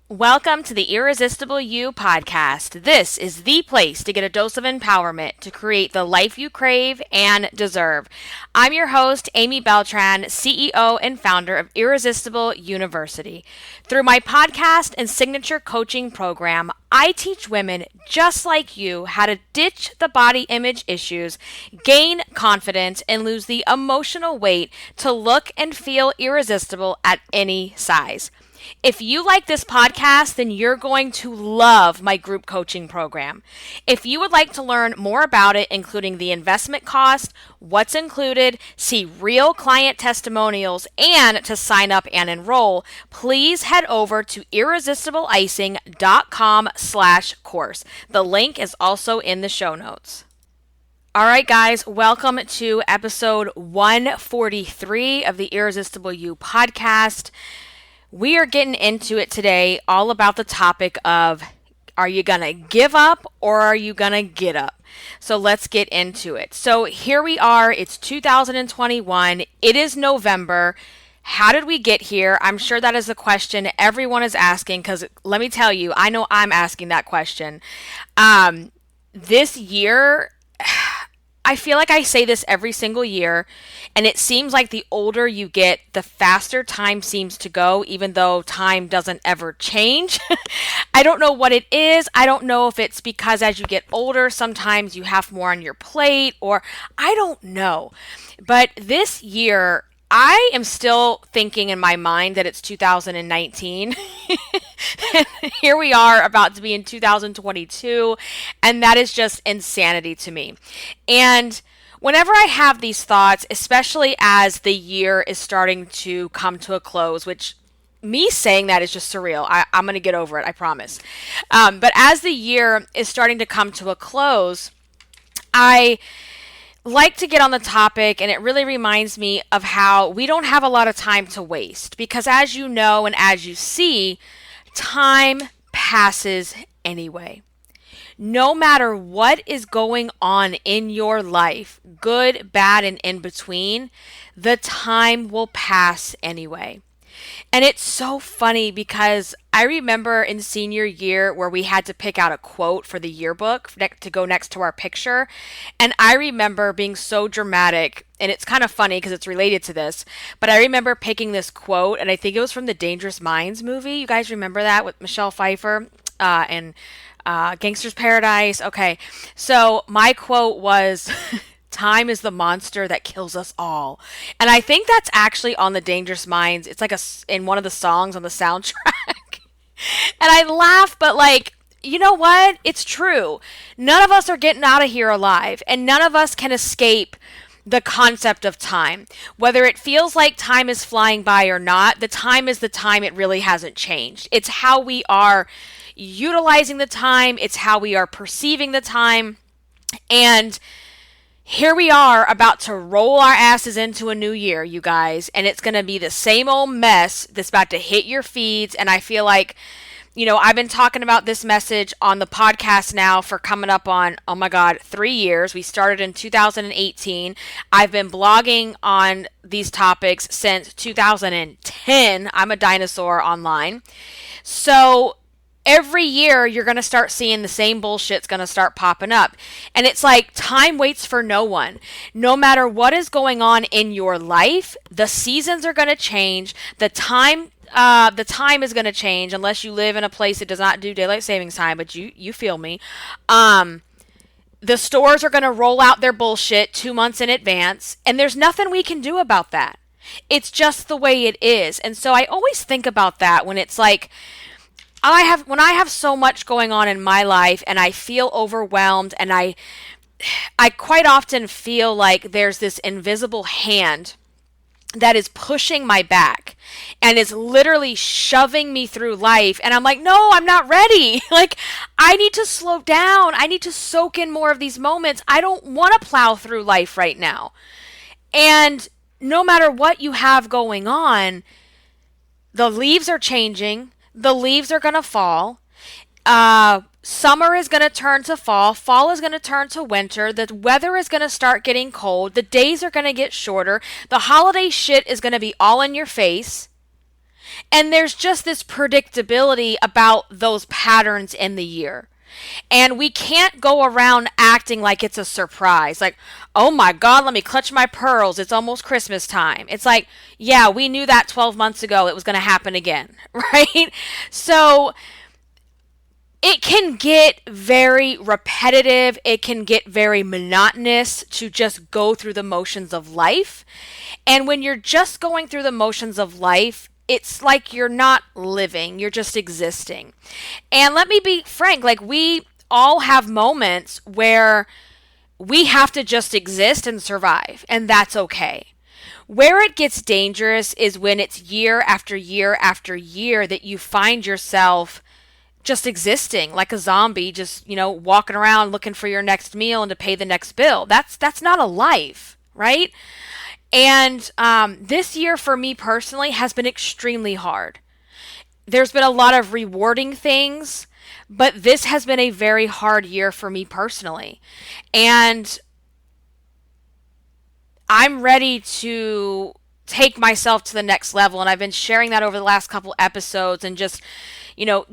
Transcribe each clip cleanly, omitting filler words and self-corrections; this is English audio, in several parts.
Welcome to the Irresistible You podcast. This is the place to get a dose of empowerment to create the life you crave and deserve. I'm your host, Amy Beltran, CEO and founder of Irresistible University. Through my podcast and signature coaching program, I teach women just like you how to ditch the body image issues, gain confidence, and lose the emotional weight to look and feel irresistible at any size. If you like this podcast, then you're going to love my group coaching program. If you would like to learn more about it, including the investment cost, what's included, see real client testimonials, and to sign up and enroll, please head over to irresistibleicing.com/course. The link is also in the show notes. All right, guys, welcome to episode 143 of the Irresistible You podcast. We are getting into it today all about the topic of, are you going to give up or are you going to get up? So let's get into it. So here we are. It's 2021. It is November. How did we get here? I'm sure that is the question everyone is asking, because let me tell you, I know I'm asking that question. This year, I feel like I say this every single year, and it seems like the older you get, the faster time seems to go, even though time doesn't ever change. I don't know what it is. I don't know if it's because as you get older, sometimes you have more on your plate, or I don't know. But this year, I am still thinking in my mind that it's 2019. Here we are about to be in 2022, and that is just insanity to me. And whenever I have these thoughts, especially as the year is starting to come to a close, which me saying that is just surreal. I'm going to get over it, I promise. But as the year is starting to come to a close, I like to get on the topic, and it really reminds me of how we don't have a lot of time to waste, because as you know and as you see, time passes anyway. No matter what is going on in your life, good, bad, and in between, the time will pass anyway. And it's so funny because I remember in senior year where we had to pick out a quote for the yearbook to go next to our picture. And I remember being so dramatic, and it's kind of funny because it's related to this, but I remember picking this quote, and I think it was from the Dangerous Minds movie. You guys remember that with Michelle Pfeiffer and Gangster's Paradise? Okay, so my quote was... Time is the monster that kills us all. And I think that's actually on the Dangerous Minds. It's like in one of the songs on the soundtrack. And I laugh, but you know what? It's true. None of us are getting out of here alive, and none of us can escape the concept of time. Whether it feels like time is flying by or not, the time is the time. It really hasn't changed. It's how we are utilizing the time. It's how we are perceiving the time. And here we are about to roll our asses into a new year, you guys, and it's going to be the same old mess that's about to hit your feeds. And I feel like, I've been talking about this message on the podcast now for coming up on, 3 years. We started in 2018. I've been blogging on these topics since 2010. I'm a dinosaur online. So every year, you're going to start seeing the same bullshit's going to start popping up. And it's like time waits for no one. No matter what is going on in your life, the seasons are going to change. The time is going to change unless you live in a place that does not do daylight savings time, but you feel me. The stores are going to roll out their bullshit 2 months in advance, and there's nothing we can do about that. It's just the way it is. And so I always think about that when it's like, when I have so much going on in my life and I feel overwhelmed, and I quite often feel like there's this invisible hand that is pushing my back and is literally shoving me through life. And I'm like, no, I'm not ready. I need to slow down. I need to soak in more of these moments. I don't want to plow through life right now. And no matter what you have going on, the leaves are changing. The leaves are going to fall. Summer is going to turn to fall. Fall is going to turn to winter. The weather is going to start getting cold. The days are going to get shorter. The holiday shit is going to be all in your face. And there's just this predictability about those patterns in the year. And we can't go around acting like it's a surprise. Like, oh my God, let me clutch my pearls. It's almost Christmas time. It's like, yeah, we knew that 12 months ago it was going to happen again, right? So it can get very repetitive. It can get very monotonous to just go through the motions of life. And when you're just going through the motions of life, it's like you're not living, you're just existing. And let me be frank, like we all have moments where we have to just exist and survive, and that's okay. Where it gets dangerous is when it's year after year after year that you find yourself just existing like a zombie, just, walking around looking for your next meal and to pay the next bill. That's not a life, right? And this year for me personally has been extremely hard. There's been a lot of rewarding things, but this has been a very hard year for me personally. And I'm ready to take myself to the next level. And I've been sharing that over the last couple episodes and just,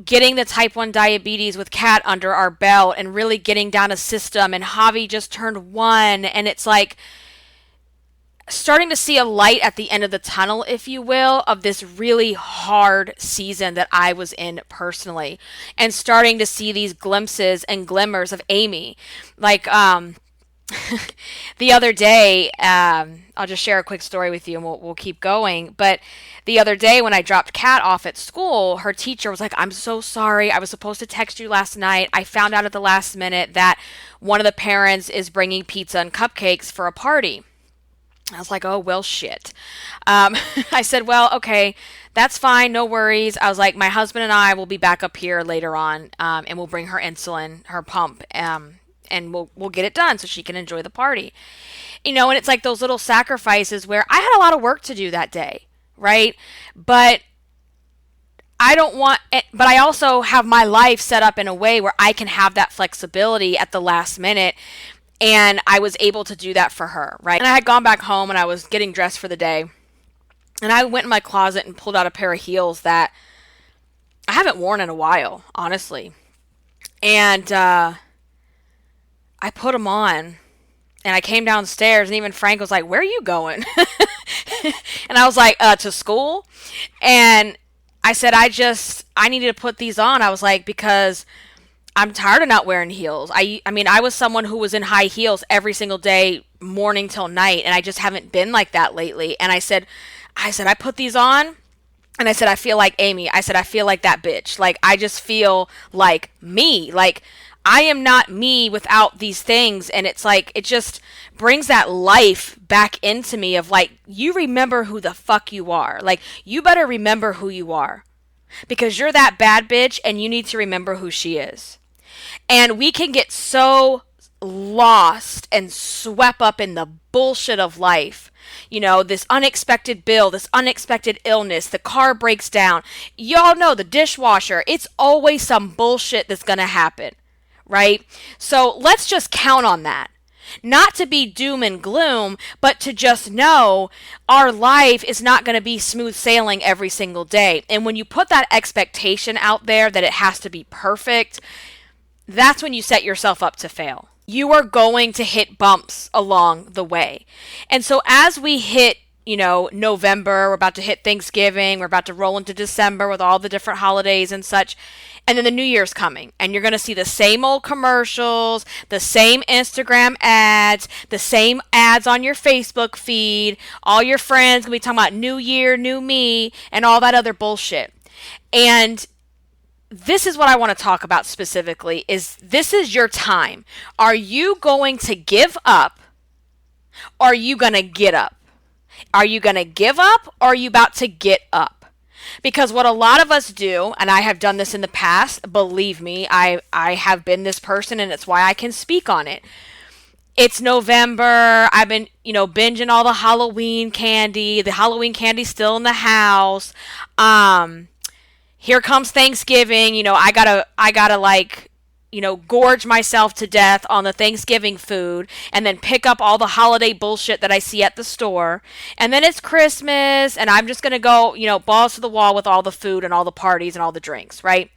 getting the type 1 diabetes with Kat under our belt and really getting down a system. And Javi just turned 1. And it's like starting to see a light at the end of the tunnel, if you will, of this really hard season that I was in personally. And starting to see these glimpses and glimmers of Amy. Like, the other day, I'll just share a quick story with you and we'll keep going. But the other day when I dropped Kat off at school, her teacher was like, I'm so sorry. I was supposed to text you last night. I found out at the last minute that one of the parents is bringing pizza and cupcakes for a party. I was like, oh, well, shit. I said, well, okay, that's fine. No worries. I was like, my husband and I will be back up here later on, and we'll bring her insulin, her pump, and we'll get it done so she can enjoy the party. And it's like those little sacrifices where I had a lot of work to do that day, right? But but I also have my life set up in a way where I can have that flexibility at the last minute. And I was able to do that for her, right? And I had gone back home and I was getting dressed for the day. And I went in my closet and pulled out a pair of heels that I haven't worn in a while, honestly. And I put them on. And I came downstairs and even Frank was like, where are you going? And I was like, to school. And I said, I needed to put these on. I was like, because I'm tired of not wearing heels. I mean, I was someone who was in high heels every single day, morning till night, and I just haven't been like that lately. And I said, I put these on, and I said, I feel like Amy. I said, I feel like that bitch. Like, I just feel like me. Like, I am not me without these things. And it's like, it just brings that life back into me of like, you remember who the fuck you are. Like, you better remember who you are. Because you're that bad bitch, and you need to remember who she is. And we can get so lost and swept up in the bullshit of life. This unexpected bill, this unexpected illness, the car breaks down. Y'all know the dishwasher. It's always some bullshit that's going to happen, right? So let's just count on that. Not to be doom and gloom, but to just know our life is not going to be smooth sailing every single day. And when you put that expectation out there that it has to be perfect, that's when you set yourself up to fail. You are going to hit bumps along the way. And so as we hit, November, we're about to hit Thanksgiving, we're about to roll into December with all the different holidays and such. And then the New Year's coming, and you're going to see the same old commercials, the same Instagram ads, the same ads on your Facebook feed. All your friends going to be talking about new year, new me, and all that other bullshit. And this is what I want to talk about specifically is this is your time. Are you going to give up or are you going to get up? Are you going to give up or are you about to get up? Because what a lot of us do, and I have done this in the past, believe me, I have been this person and it's why I can speak on it. It's November. I've been, binging all the Halloween candy. The Halloween candy's still in the house. Here comes Thanksgiving. I gotta like, gorge myself to death on the Thanksgiving food and then pick up all the holiday bullshit that I see at the store. And then it's Christmas and I'm just going to go, balls to the wall with all the food and all the parties and all the drinks, right?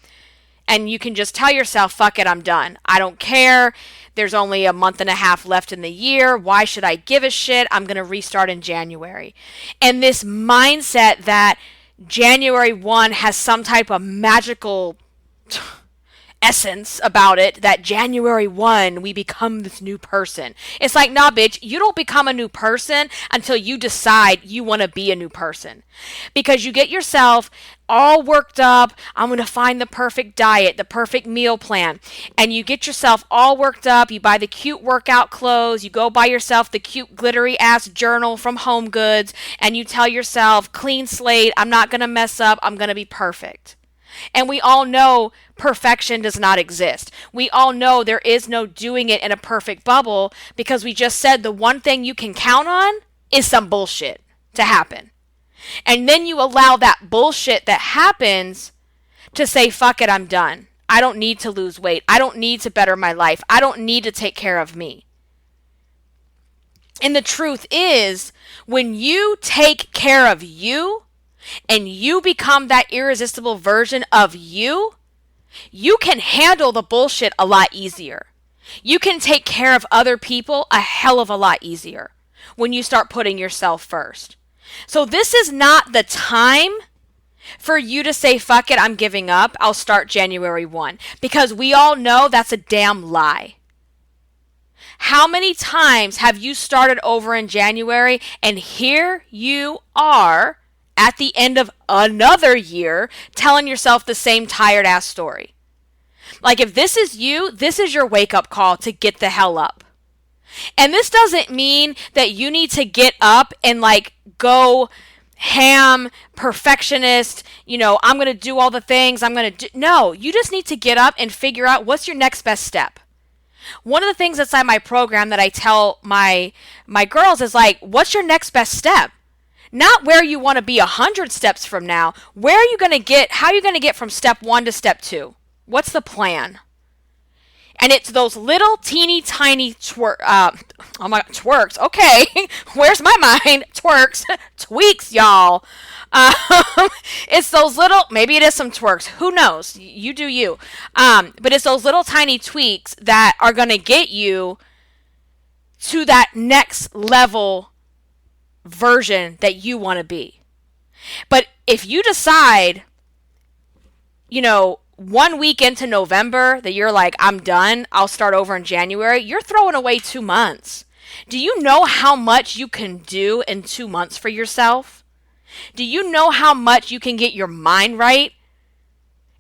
And you can just tell yourself, fuck it, I'm done. I don't care. There's only a month and a half left in the year. Why should I give a shit? I'm going to restart in January. And this mindset that January 1 has some type of magical essence about it, that January 1 we become this new person. It's like, nah, bitch, you don't become a new person until you decide you want to be a new person. Because you get yourself all worked up, I'm going to find the perfect diet, the perfect meal plan. And you get yourself all worked up, you buy the cute workout clothes, you go buy yourself the cute glittery ass journal from Home Goods, and you tell yourself, clean slate, I'm not going to mess up, I'm going to be perfect. And we all know perfection does not exist. We all know there is no doing it in a perfect bubble, because we just said the one thing you can count on is some bullshit to happen. And then you allow that bullshit that happens to say, fuck it, I'm done. I don't need to lose weight. I don't need to better my life. I don't need to take care of me. And the truth is, when you take care of you, and you become that irresistible version of you, you can handle the bullshit a lot easier. You can take care of other people a hell of a lot easier when you start putting yourself first. So this is not the time for you to say, fuck it, I'm giving up, I'll start January 1. Because we all know that's a damn lie. How many times have you started over in January and here you are at the end of another year telling yourself the same tired ass story? Like, if this is you, this is your wake up call to get the hell up. And this doesn't mean that you need to get up and go ham, perfectionist, I'm going to do all the things No, you just need to get up and figure out what's your next best step. One of the things inside my program that I tell my girls is what's your next best step? Not where you want to be 100 steps from now. How are you going to get from step 1 to step 2? What's the plan? And it's those little teeny tiny twerks. Okay, where's my mind? Twerks, tweaks, y'all. It's those little, maybe it is some twerks. Who knows? You do you. But it's those little tiny tweaks that are going to get you to that next level version that you want to be. But if you decide, 1 week into November that you're like, I'm done, I'll start over in January, you're throwing away 2 months. Do you know how much you can do in 2 months for yourself? Do you know how much you can get your mind right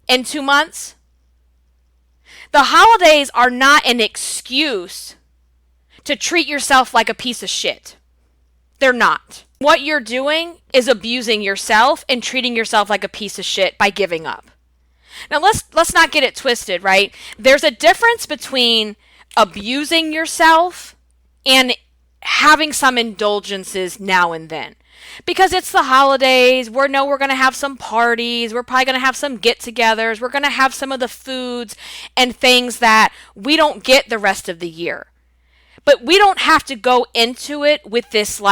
in 2 months? The holidays are not an excuse to treat yourself like a piece of shit. They're not. What you're doing is abusing yourself and treating yourself like a piece of shit by giving up. Now let's not get it twisted, right? There's a difference between abusing yourself and having some indulgences now and then. Because it's the holidays, we're going to have some parties, we're probably going to have some get-togethers, we're going to have some of the foods and things that we don't get the rest of the year. But we don't have to go into it with this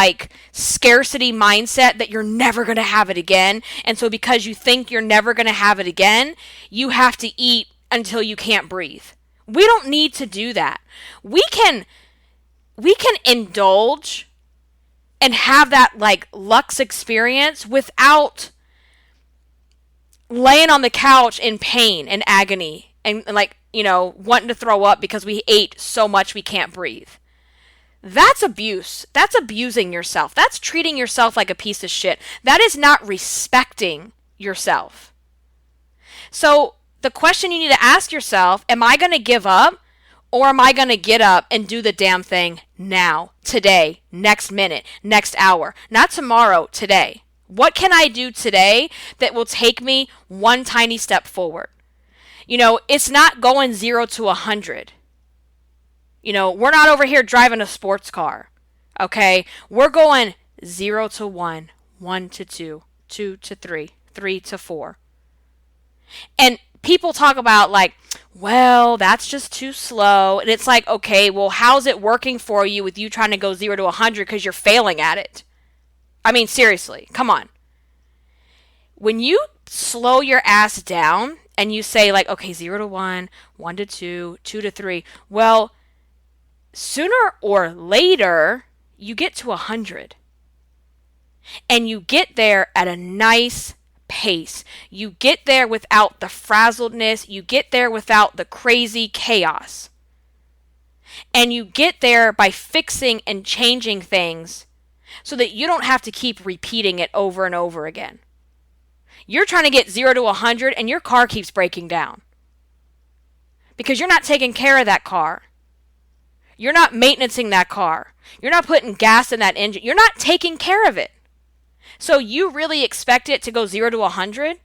scarcity mindset that you're never going to have it again. And so because you think you're never going to have it again, you have to eat until you can't breathe. We don't need to do that. We can indulge and have that luxe experience without laying on the couch in pain and agony and wanting to throw up because we ate so much we can't breathe. That's abuse. That's abusing yourself. That's treating yourself like a piece of shit. That is not respecting yourself. So the question you need to ask yourself, am I going to give up, or am I going to get up and do the damn thing now, today, next minute, next hour, not tomorrow, today? What can I do today that will take me one tiny step forward? It's not going 0 to 100. We're not over here driving a sports car, okay? We're going 0 to 1, 1 to 2, 2 to 3, 3 to 4. And people talk about well, that's just too slow. And it's like, okay, well, how's it working for you with you trying to go 0 to 100 because you're failing at it? I mean, seriously, come on. When you slow your ass down and you say, like, okay, 0 to 1, 1 to 2, 2 to 3, well, sooner or later, you get to 100. And you get there at a nice pace. You get there without the frazzledness. You get there without the crazy chaos. And you get there by fixing and changing things so that you don't have to keep repeating it over and over again. You're trying to get 0 to 100 and your car keeps breaking down because you're not taking care of that car. You're not maintaining that car. You're not putting gas in that engine. You're not taking care of it. So you really expect it to go 0 to 100?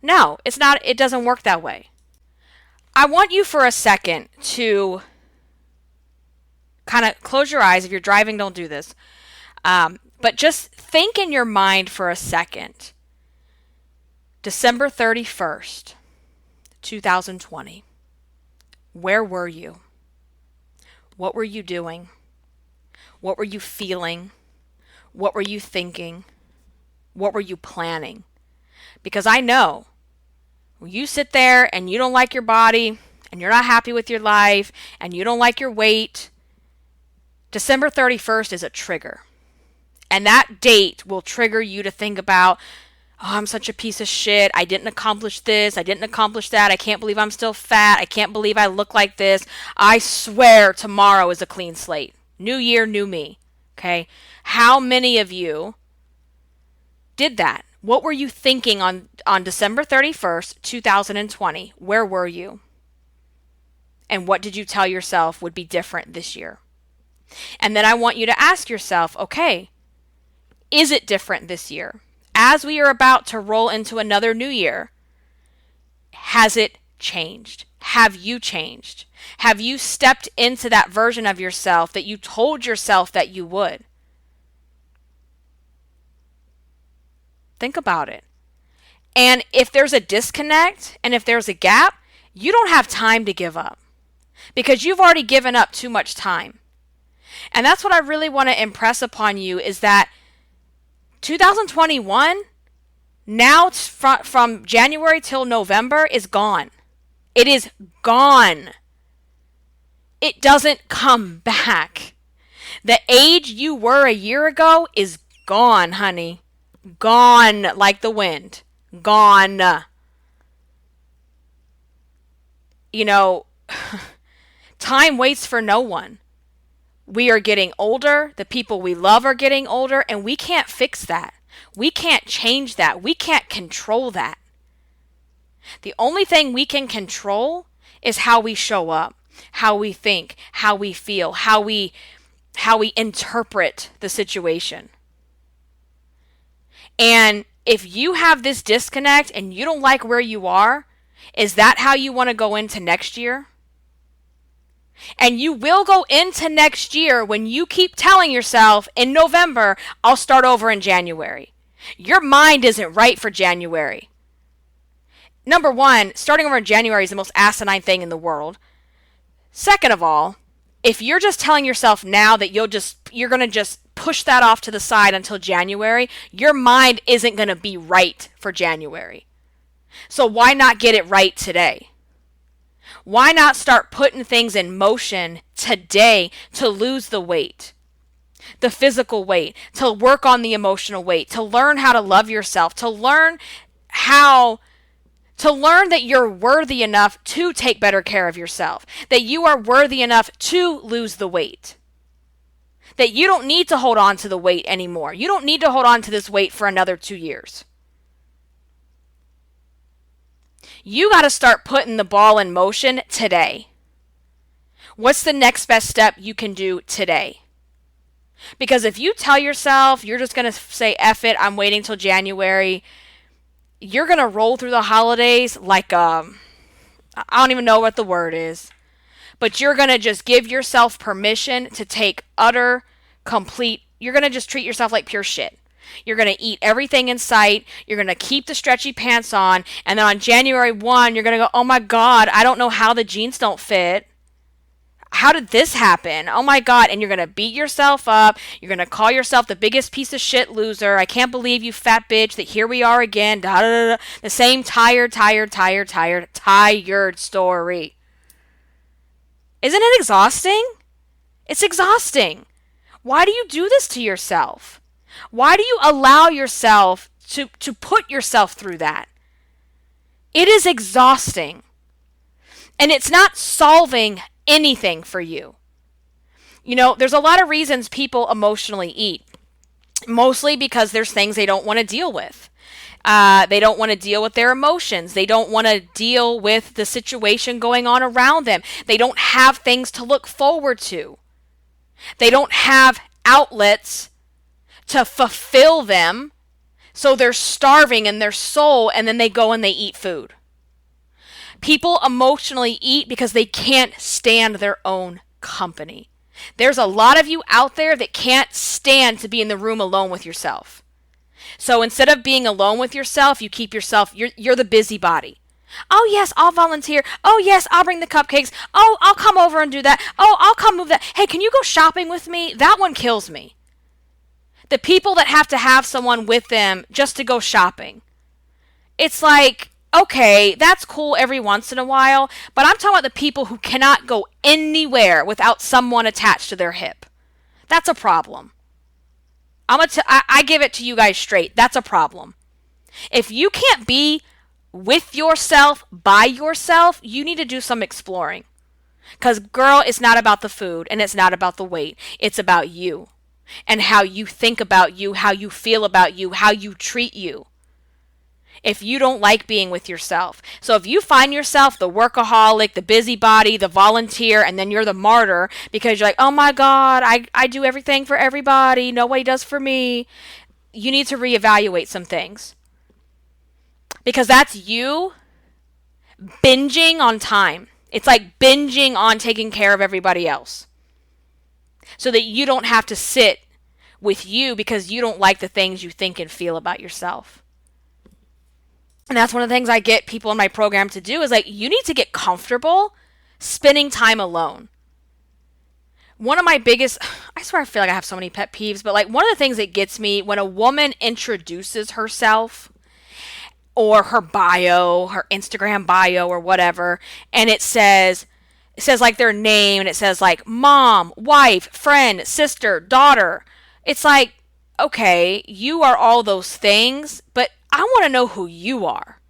No, it's not. It doesn't work that way. I want you for a second to kind of close your eyes. If you're driving, don't do this. But just think in your mind for a second. December 31st, 2020. Where were you? What were you doing? What were you feeling? What were you thinking? What were you planning? Because I know when you sit there and you don't like your body and you're not happy with your life and you don't like your weight, December 31st is a trigger. And that date will trigger you to think about, oh, I'm such a piece of shit. I didn't accomplish this. I didn't accomplish that. I can't believe I'm still fat. I can't believe I look like this. I swear tomorrow is a clean slate. New year, new me. Okay? How many of you did that? What were you thinking on December 31st, 2020? Where were you? And what did you tell yourself would be different this year? And then I want you to ask yourself, okay, is it different this year? As we are about to roll into another new year, has it changed? Have you changed? Have you stepped into that version of yourself that you told yourself that you would? Think about it. And if there's a disconnect and if there's a gap, you don't have time to give up because you've already given up too much time. And that's what I really want to impress upon you is that 2021, now from January till November, is gone. It is gone. It doesn't come back. The age you were a year ago is gone, honey. Gone like the wind. Gone. You know, time waits for no one. We are getting older. The people we love are getting older, and we can't fix that. We can't change that. We can't control that. The only thing we can control is how we show up, how we think, how we feel, how we interpret the situation. And if you have this disconnect and you don't like where you are, is that how you want to go into next year? And you will go into next year when you keep telling yourself in November, I'll start over in January. Your mind isn't right for January. Number one, starting over in January is the most asinine thing in the world. Second of all, if you're just telling yourself now that you're going to just push that off to the side until January, your mind isn't going to be right for January. So why not get it right today? Why not start putting things in motion today to lose the weight, the physical weight, to work on the emotional weight, to learn how to love yourself, to learn that you're worthy enough to take better care of yourself, that you are worthy enough to lose the weight, that you don't need to hold on to the weight anymore. You don't need to hold on to this weight for another 2 years. You got to start putting the ball in motion today. What's the next best step you can do today? Because if you tell yourself you're just going to say, F it, I'm waiting till January, you're going to roll through the holidays like, I don't even know what the word is, but you're going to just give yourself permission to take you're going to just treat yourself like pure shit. You're going to eat everything in sight. You're going to keep the stretchy pants on. And then on January 1, you're going to go, oh my God, I don't know how the jeans don't fit. How did this happen? Oh my God. And you're going to beat yourself up. You're going to call yourself the biggest piece of shit loser. I can't believe you fat bitch that here we are again. Da, da, da, da. The same tired story. Isn't it exhausting? It's exhausting. Why do you do this to yourself? Why do you allow yourself to put yourself through that? It is exhausting. And it's not solving anything for you. You know, there's a lot of reasons people emotionally eat. Mostly because there's things they don't want to deal with. They don't want to deal with their emotions. They don't want to deal with the situation going on around them. They don't have things to look forward to. They don't have outlets to fulfill them. So they're starving in their soul, and then they go and they eat food. People emotionally eat because they can't stand their own company. There's a lot of you out there that can't stand to be in the room alone with yourself. So instead of being alone with yourself, you keep yourself, you're the busybody. Oh yes, I'll volunteer. Oh yes, I'll bring the cupcakes. Oh, I'll come over and do that. Oh, I'll come move that. Hey, can you go shopping with me? That one kills me. The people that have to have someone with them just to go shopping. It's like, okay, that's cool every once in a while, but I'm talking about the people who cannot go anywhere without someone attached to their hip. That's a problem. I give it to you guys straight. That's a problem. If you can't be with yourself, by yourself, you need to do some exploring. Because, girl, it's not about the food and it's not about the weight. It's about you and how you think about you, how you feel about you, how you treat you. If you don't like being with yourself. So if you find yourself the workaholic, the busybody, the volunteer, and then you're the martyr because you're like, oh my God, I do everything for everybody. Nobody does for me. You need to reevaluate some things. Because that's you binging on time. It's like binging on taking care of everybody else. So that you don't have to sit with you because you don't like the things you think and feel about yourself. And that's one of the things I get people in my program to do is like, you need to get comfortable spending time alone. One of my biggest, I swear I feel like I have so many pet peeves, but like one of the things that gets me when a woman introduces herself or her bio, her Instagram bio or whatever, and it says like their name and it says like mom, wife, friend, sister, daughter. It's like, okay, you are all those things, but I want to know who you are.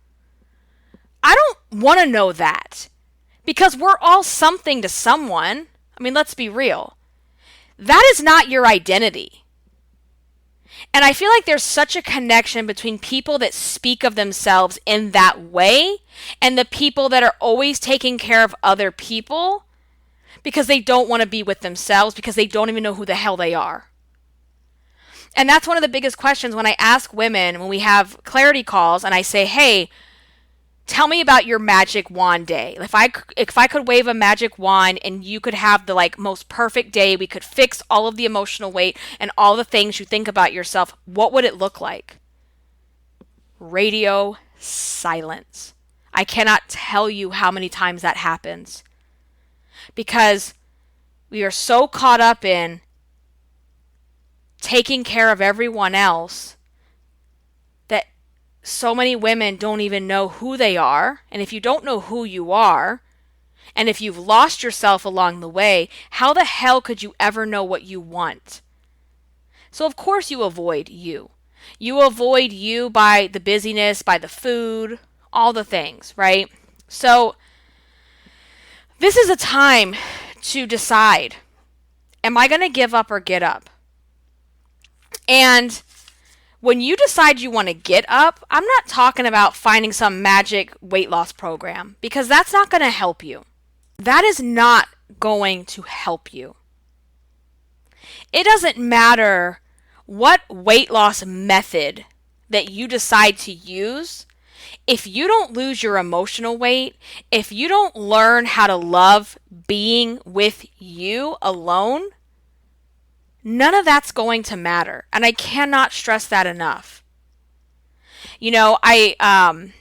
I don't want to know that because we're all something to someone. I mean, let's be real. That is not your identity. And I feel like there's such a connection between people that speak of themselves in that way and the people that are always taking care of other people because they don't want to be with themselves because they don't even know who the hell they are. And that's one of the biggest questions when I ask women, when we have clarity calls, and I say, hey, tell me about your magic wand day. If I could wave a magic wand and you could have the like most perfect day, we could fix all of the emotional weight and all the things you think about yourself, what would it look like? Radio silence. I cannot tell you how many times that happens. Because we are so caught up in taking care of everyone else that so many women don't even know who they are. And if you don't know who you are, and if you've lost yourself along the way, how the hell could you ever know what you want? So of course you avoid you. You avoid you by the busyness, by the food, all the things, right? So this is a time to decide, am I going to give up or get up? And when you decide you want to get up, I'm not talking about finding some magic weight loss program because that's not going to help you. That is not going to help you. It doesn't matter what weight loss method that you decide to use. If you don't lose your emotional weight, if you don't learn how to love being with you alone, none of that's going to matter. And I cannot stress that enough. You know, I've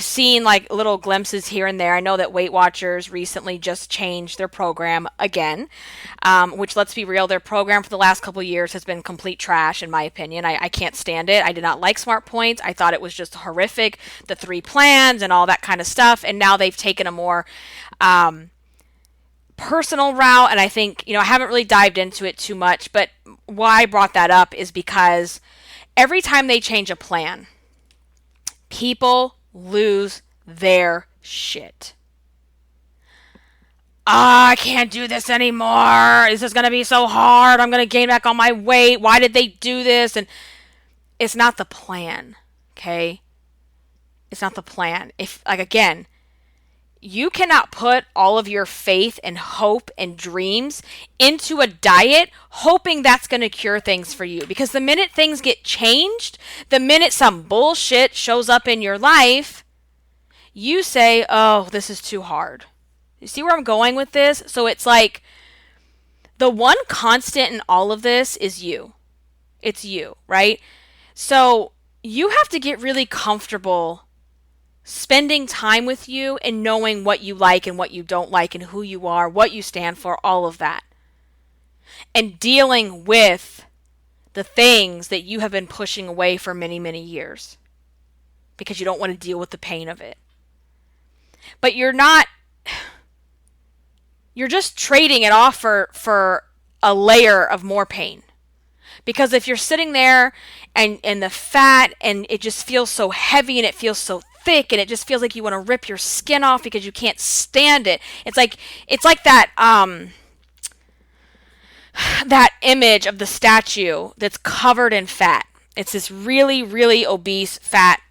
seen like little glimpses here and there. I know that Weight Watchers recently just changed their program again, which, let's be real, their program for the last couple of years has been complete trash, in my opinion. I can't stand it. I did not like Smart Points. I thought it was just horrific, the 3 plans and all that kind of stuff. And now they've taken a more personal route. And I think, I haven't really dived into it too much. But why I brought that up is because every time they change a plan, people lose their shit. I can't do this anymore. This is going to be so hard. I'm going to gain back all my weight. Why did they do this? And it's not the plan, okay? It's not the plan. Again, you cannot put all of your faith and hope and dreams into a diet hoping that's going to cure things for you. Because the minute things get changed, the minute some bullshit shows up in your life, you say, oh, this is too hard. You see where I'm going with this? So it's like the one constant in all of this is you. It's you, right? So you have to get really comfortable spending time with you and knowing what you like and what you don't like and who you are, what you stand for, all of that. And dealing with the things that you have been pushing away for many, many years because you don't want to deal with the pain of it. But you're just trading it off for a layer of more pain. Because if you're sitting there and the fat and it just feels so heavy and it feels so thick and it just feels like you want to rip your skin off because you can't stand it. It's like that that image of the statue that's covered in fat. It's this really, really obese fat,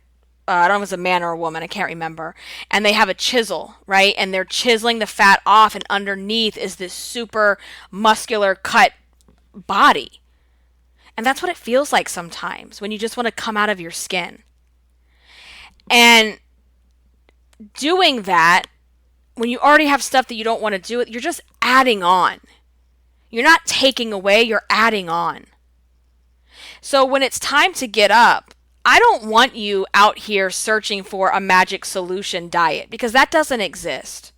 I don't know if it's a man or a woman, I can't remember. And they have a chisel, right? And they're chiseling the fat off, and underneath is this super muscular cut body. And that's what it feels like sometimes when you just want to come out of your skin. And doing that, when you already have stuff that you don't want to do, you're just adding on. You're not taking away, you're adding on. So when it's time to get up, I don't want you out here searching for a magic solution diet because that doesn't exist.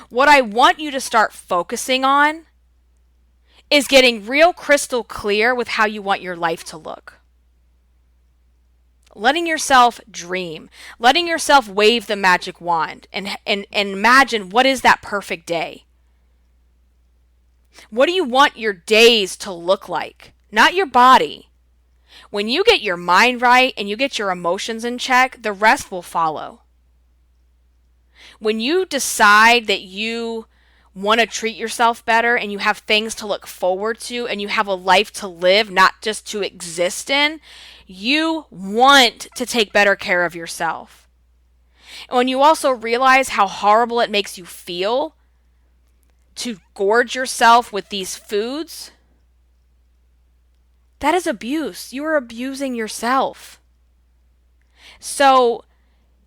What I want you to start focusing on is getting real crystal clear with how you want your life to look. Letting yourself dream, letting yourself wave the magic wand and imagine what is that perfect day. What do you want your days to look like? Not your body. When you get your mind right and you get your emotions in check, the rest will follow. When you decide that you want to treat yourself better and you have things to look forward to and you have a life to live, not just to exist in, you want to take better care of yourself. And when you also realize how horrible it makes you feel to gorge yourself with these foods, that is abuse. You are abusing yourself. So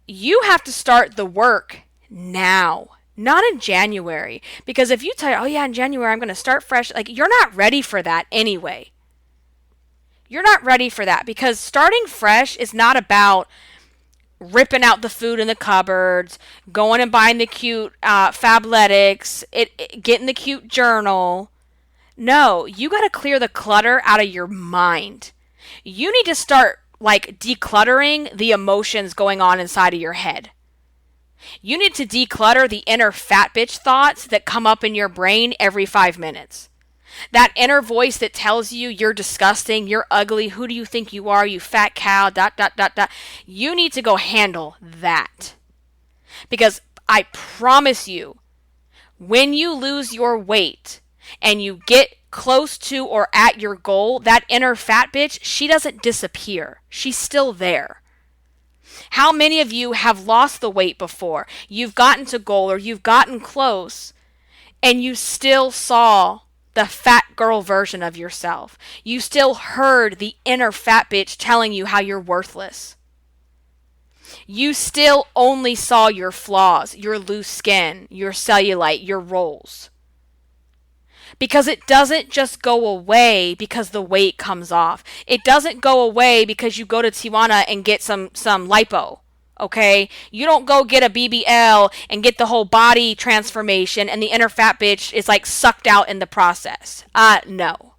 you have to start the work now, not in January. Because if you tell, oh yeah, in January I'm going to start fresh, like you're not ready for that anyway. You're not ready for that because starting fresh is not about ripping out the food in the cupboards, going and buying the cute Fabletics, getting the cute journal. No, you got to clear the clutter out of your mind. You need to start like decluttering the emotions going on inside of your head. You need to declutter the inner fat bitch thoughts that come up in your brain every 5 minutes. That inner voice that tells you you're disgusting, you're ugly, who do you think you are, you fat cow, ... You need to go handle that. Because I promise you, when you lose your weight and you get close to or at your goal, that inner fat bitch, she doesn't disappear. She's still there. How many of you have lost the weight before? You've gotten to goal or you've gotten close and you still saw the fat girl version of yourself. You still heard the inner fat bitch telling you how you're worthless. You still only saw your flaws, your loose skin, your cellulite, your rolls. because it doesn't just go away because the weight comes off. It doesn't go away because you go to Tijuana and get some lipo. Okay? You don't go get a BBL and get the whole body transformation and the inner fat bitch is like sucked out in the process. No.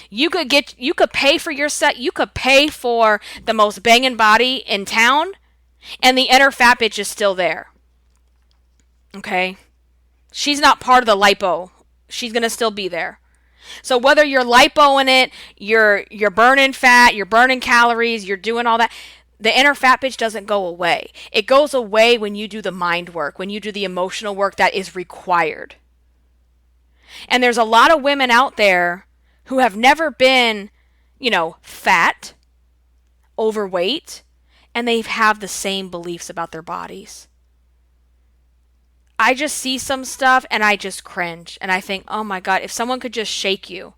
You could pay for your set, you could pay for the most banging body in town and the inner fat bitch is still there. Okay? She's not part of the lipo. She's going to still be there. So whether you're lipoing it, you're burning fat, you're burning calories, you're doing all that, the inner fat bitch doesn't go away. It goes away when you do the mind work, when you do the emotional work that is required. And there's a lot of women out there who have never been, fat, overweight, and they have the same beliefs about their bodies. I just see some stuff and I just cringe and I think, oh my God, if someone could just shake you.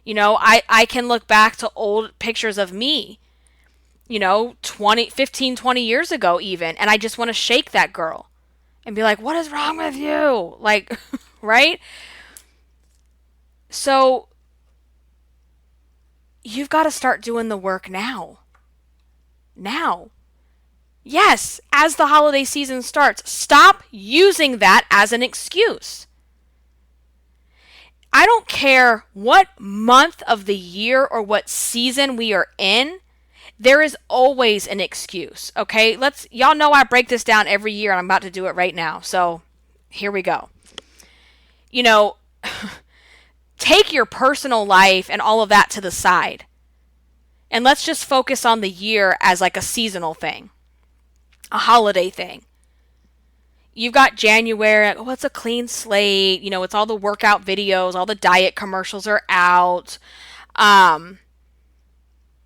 I can look back to old pictures of me, 15, 20 years ago even, and I just want to shake that girl and be like, what is wrong with you? Like, right? So you've got to start doing the work now. Now. Yes, as the holiday season starts, stop using that as an excuse. I don't care what month of the year or what season we are in, there is always an excuse, okay? Y'all know I break this down every year and I'm about to do it right now. So, here we go. Take your personal life and all of that to the side. And let's just focus on the year as like a seasonal thing. A holiday thing. You've got January, it's a clean slate, it's all the workout videos, all the diet commercials are out. And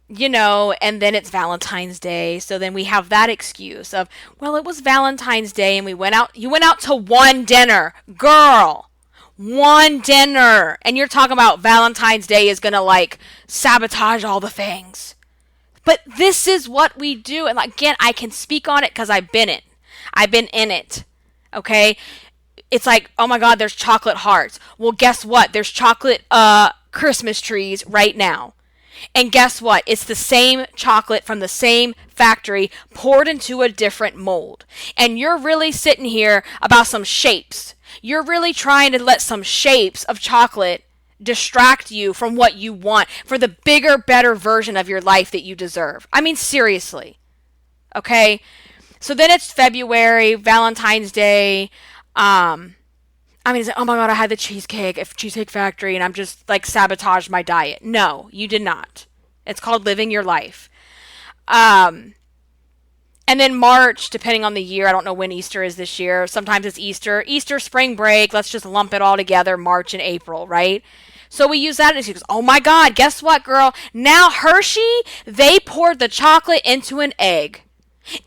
then it's Valentine's Day. So then we have that excuse of, it was Valentine's Day and you went out to one dinner. Girl, one dinner. And you're talking about Valentine's Day is going to sabotage all the things. But this is what we do. And again, I can speak on it because I've been in it. Okay? It's like, oh my God, there's chocolate hearts. Well, guess what? There's chocolate Christmas trees right now. And guess what? It's the same chocolate from the same factory poured into a different mold. And you're really sitting here about some shapes. You're really trying to let some shapes of chocolate distract you from what you want for the bigger, better version of your life that you deserve. I mean, seriously. Okay? So then it's February, Valentine's Day. It's like, oh my God, I had the Cheesecake Factory and I'm just sabotaged my diet. No, you did not. It's called living your life. And then March, depending on the year, I don't know when Easter is this year. Sometimes it's Easter, spring break. Let's just lump it all together, March and April, right? So we use that and she goes, oh my God, guess what, girl? Now Hershey, they poured the chocolate into an egg.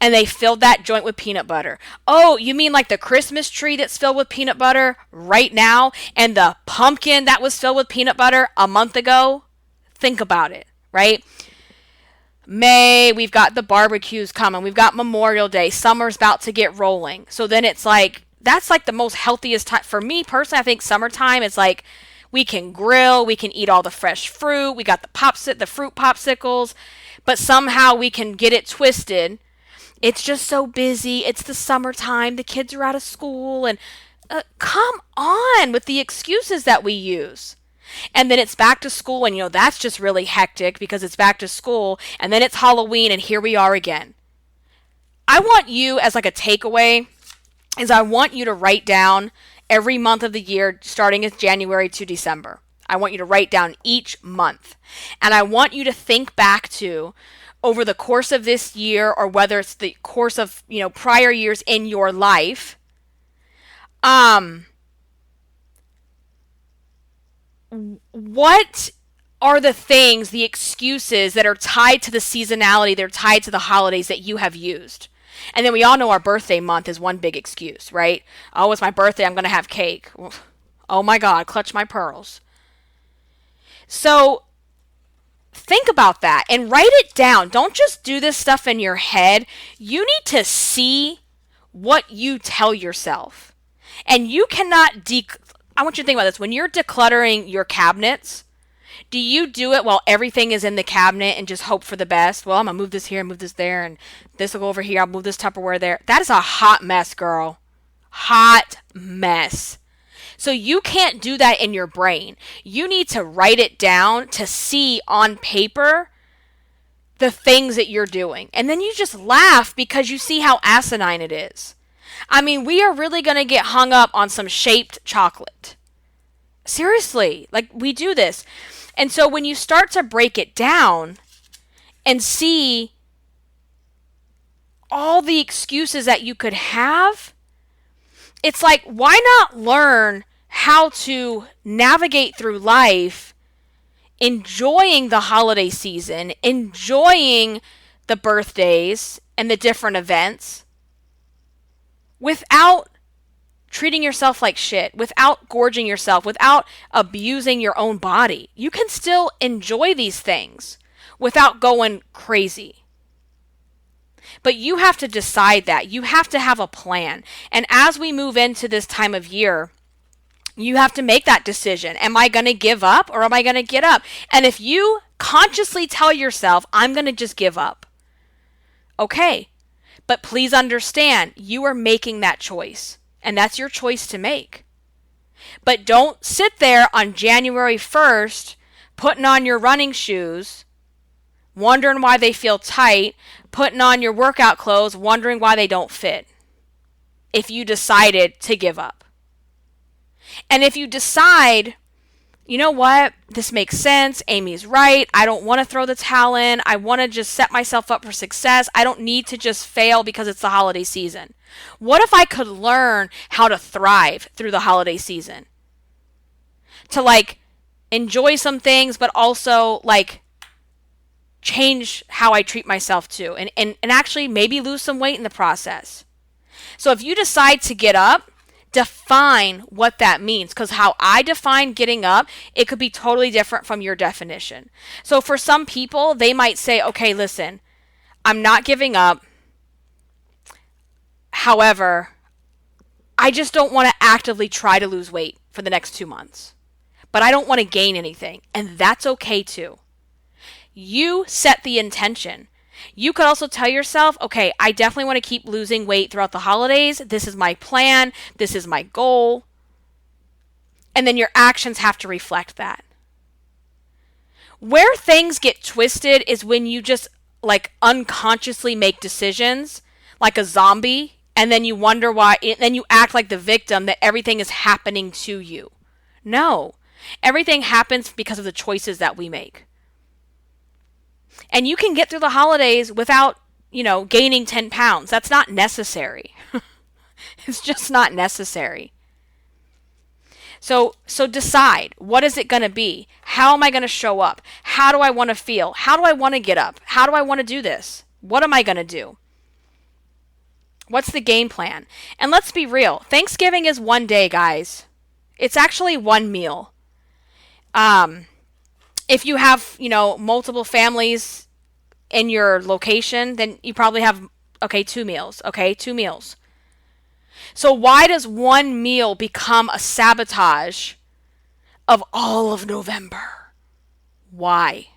And they filled that joint with peanut butter. Oh, you mean like the Christmas tree that's filled with peanut butter right now? And the pumpkin that was filled with peanut butter a month ago? Think about it, right? May, we've got the barbecues coming. We've got Memorial Day. Summer's about to get rolling. So then it's that's the most healthiest time. For me personally, I think summertime is we can grill. We can eat all the fresh fruit. We got the fruit popsicles. But somehow we can get it twisted. It's just so busy. It's the summertime. The kids are out of school. And come on with the excuses that we use. And then it's back to school. And, that's just really hectic because it's back to school. And then it's Halloween. And here we are again. I want you as a takeaway is I want you to write down every month of the year starting with January to December. I want you to write down each month. And I want you to think back to over the course of this year or whether it's the course of, prior years in your life, what are the things, the excuses that are tied to the seasonality, they're tied to the holidays that you have used? And then we all know our birthday month is one big excuse, right? Oh, it's my birthday, I'm going to have cake. Oh my God, clutch my pearls. So think about that and write it down. Don't just do this stuff in your head. You need to see what you tell yourself. And you cannot I want you to think about this. When you're decluttering your cabinets, do you do it while everything is in the cabinet and just hope for the best? Well, I'm going to move this here, move this there, and this will go over here. I'll move this Tupperware there. That is a hot mess, girl. Hot mess. So you can't do that in your brain. You need to write it down to see on paper the things that you're doing. And then you just laugh because you see how asinine it is. I mean, we are really going to get hung up on some shaped chocolate. Seriously, like we do this. And so when you start to break it down and see all the excuses that you could have, it's like, why not learn how to navigate through life enjoying the holiday season, enjoying the birthdays and the different events without treating yourself like shit, without gorging yourself, without abusing your own body. You can still enjoy these things without going crazy. But you have to decide that. You have to have a plan. And as we move into this time of year, you have to make that decision. Am I going to give up or am I going to get up? And if you consciously tell yourself, I'm going to just give up, okay. But please understand, you are making that choice. And that's your choice to make. But don't sit there on January 1st, putting on your running shoes, wondering why they feel tight, putting on your workout clothes, wondering why they don't fit, if you decided to give up. And if you decide, you know what, this makes sense, Amy's right, I don't want to throw the towel in, I want to just set myself up for success, I don't need to just fail because it's the holiday season. What if I could learn how to thrive through the holiday season? To like enjoy some things, but also like change how I treat myself too. And actually maybe lose some weight in the process. So if you decide to get up, define what that means. Because how I define getting up, it could be totally different from your definition. So for some people, they might say, okay, listen, I'm not giving up. However, I just don't want to actively try to lose weight for the next 2 months. But I don't want to gain anything. And that's okay too. You set the intention. You could also tell yourself, okay, I definitely want to keep losing weight throughout the holidays. This is my plan. This is my goal. And then your actions have to reflect that. Where things get twisted is when you just like unconsciously make decisions like a zombie. And then you wonder why, then you act like the victim that everything is happening to you. No, everything happens because of the choices that we make. And you can get through the holidays without, gaining 10 pounds. That's not necessary. It's just not necessary. So decide, what is it going to be? How am I going to show up? How do I want to feel? How do I want to get up? How do I want to do this? What am I going to do? What's the game plan? And let's be real. Thanksgiving is one day, guys. It's actually one meal. If you have, multiple families in your location, then you probably have, 2 meals. Okay, 2 meals. So why does one meal become a sabotage of all of November? Why?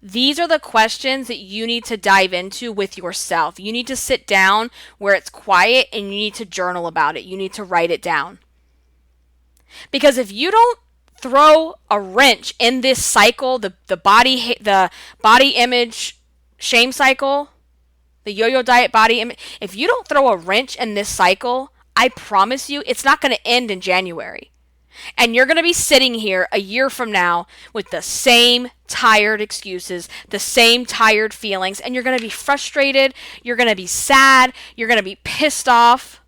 These are the questions that you need to dive into with yourself. You need to sit down where it's quiet and you need to journal about it. You need to write it down. Because if you don't throw a wrench in this cycle, the body image shame cycle, the yo-yo diet body image, if you don't throw a wrench in this cycle, I promise you it's not going to end in January. And you're going to be sitting here a year from now with the same tired excuses, the same tired feelings, and you're going to be frustrated, you're going to be sad, you're going to be pissed off.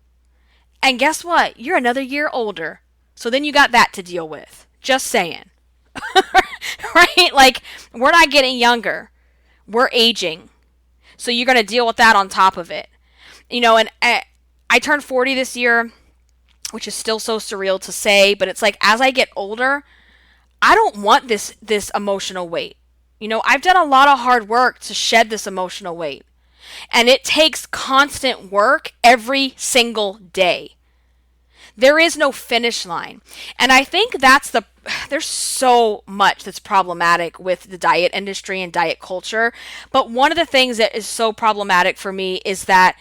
And guess what? You're another year older. So then you got that to deal with. Just saying. Right? Like, we're not getting younger. We're aging. So you're going to deal with that on top of it. And I turned 40 this year, which is still so surreal to say, but it's like as I get older, I don't want this emotional weight. I've done a lot of hard work to shed this emotional weight. And it takes constant work every single day. There is no finish line. And I think there's so much that's problematic with the diet industry and diet culture. But one of the things that is so problematic for me is that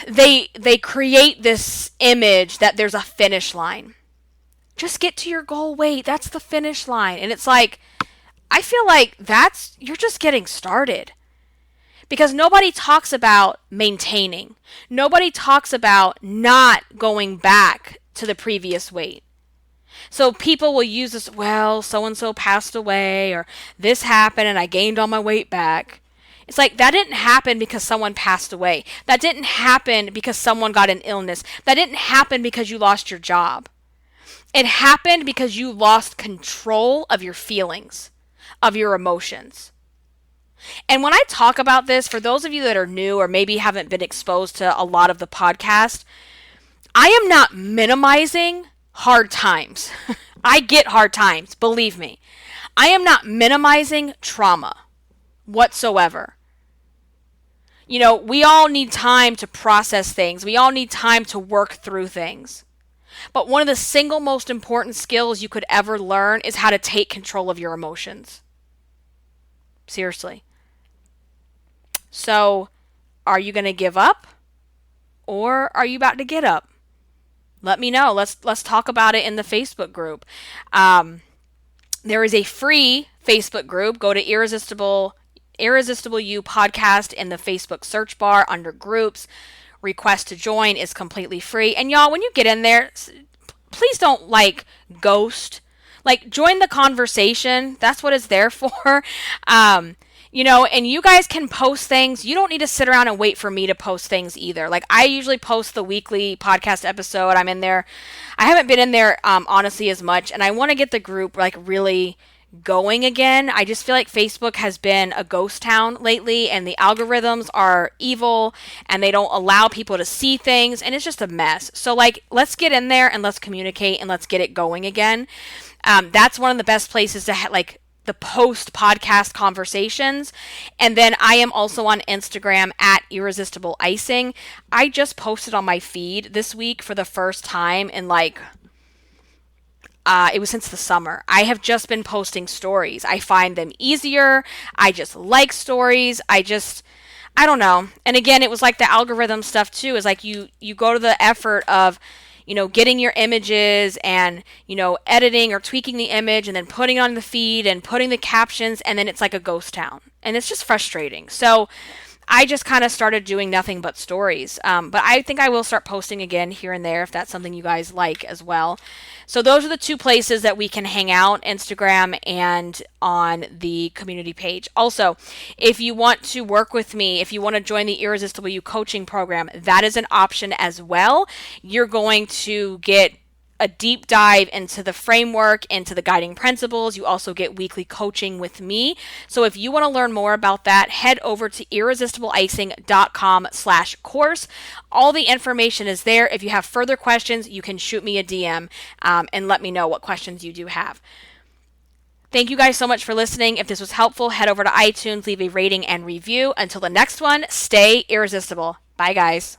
they create this image that there's a finish line. Just get to your goal weight. That's the finish line. And it's like, I feel like you're just getting started. Because nobody talks about maintaining. Nobody talks about not going back to the previous weight. So people will use this, well, so-and-so passed away, or this happened and I gained all my weight back. It's like, that didn't happen because someone passed away. That didn't happen because someone got an illness. That didn't happen because you lost your job. It happened because you lost control of your feelings, of your emotions. And when I talk about this, for those of you that are new or maybe haven't been exposed to a lot of the podcast, I am not minimizing hard times. I get hard times, believe me. I am not minimizing trauma whatsoever. You know, we all need time to process things. We all need time to work through things. But one of the single most important skills you could ever learn is how to take control of your emotions. Seriously. So, are you going to give up? Or are you about to get up? Let me know. Let's talk about it in the Facebook group. There is a free Facebook group. Go to Irresistible You podcast in the Facebook search bar under groups. Request to join is completely free. And y'all, when you get in there, please don't ghost. Join the conversation. That's what it's there for. And you guys can post things. You don't need to sit around and wait for me to post things either. I usually post the weekly podcast episode. I'm in there. I haven't been in there, honestly, as much. And I want to get the group, really going again. I just feel like Facebook has been a ghost town lately, and the algorithms are evil, and they don't allow people to see things, and it's just a mess. So, let's get in there, and let's communicate, and let's get it going again. That's one of the best places to the post podcast conversations. And then I am also on Instagram at Irresistible Icing. I just posted on my feed this week for the first time in it was since the summer. I have just been posting stories. I find them easier. I just like stories. I don't know. And again, it was the algorithm stuff too, is you go to the effort of getting your images and, editing or tweaking the image and then putting it on the feed and putting the captions, and then it's like a ghost town. And it's just frustrating. So I just kind of started doing nothing but stories. But I think I will start posting again here and there if that's something you guys like as well. So those are the two places that we can hang out, Instagram and on the community page. Also, if you want to work with me, if you want to join the Irresistible You coaching program, that is an option as well. You're going to get a deep dive into the framework, into the guiding principles. You also get weekly coaching with me. So if you want to learn more about that, head over to irresistibleicing.com/course. All the information is there. If you have further questions, you can shoot me a DM and let me know what questions you do have. Thank you guys so much for listening. If this was helpful, head over to iTunes, leave a rating and review. Until the next one, stay irresistible. Bye, guys.